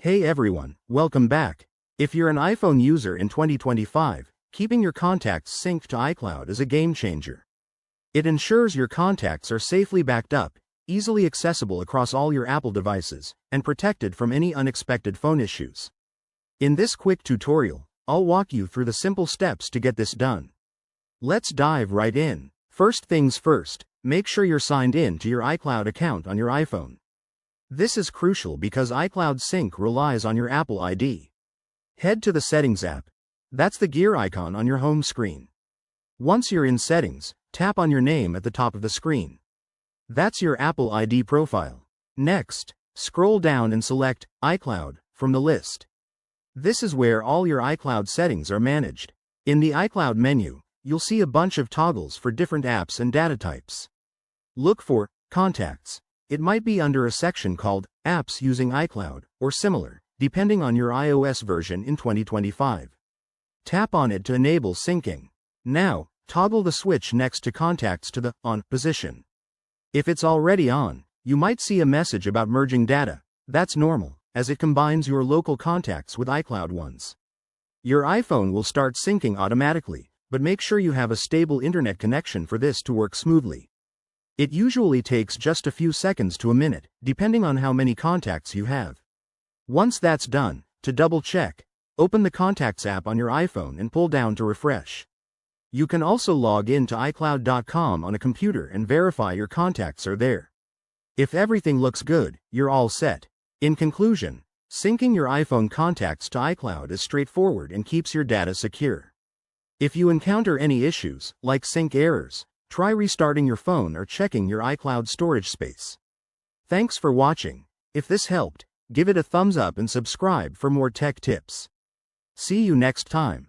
Hey everyone, welcome back. If you're an iPhone user in 2025, keeping your contacts synced to iCloud is a game changer. It ensures your contacts are safely backed up, easily accessible across all your Apple devices, and protected from any unexpected phone issues. In this quick tutorial, I'll walk you through the simple steps to get this done. Let's dive right in. First things first, make sure you're signed in to your iCloud account on your iPhone. This is crucial because iCloud Sync relies on your Apple ID. Head to the Settings app. That's the gear icon on your home screen. Once you're in Settings, tap on your name at the top of the screen. That's your Apple ID profile. Next, scroll down and select iCloud from the list. This is where all your iCloud settings are managed. In the iCloud menu, you'll see a bunch of toggles for different apps and data types. Look for Contacts. It might be under a section called Apps using iCloud, or similar, depending on your iOS version in 2025. Tap on it to enable syncing. Now, toggle the switch next to Contacts to the On position. If it's already on, you might see a message about merging data. That's normal, as it combines your local contacts with iCloud ones. Your iPhone will start syncing automatically, but make sure you have a stable internet connection for this to work smoothly. It usually takes just a few seconds to a minute, depending on how many contacts you have. Once that's done, to double check, open the Contacts app on your iPhone and pull down to refresh. You can also log in to iCloud.com on a computer and verify your contacts are there. If everything looks good, you're all set. In conclusion, syncing your iPhone contacts to iCloud is straightforward and keeps your data secure. If you encounter any issues, like sync errors, try restarting your phone or checking your iCloud storage space. Thanks for watching. If this helped, give it a thumbs up and subscribe for more tech tips. See you next time.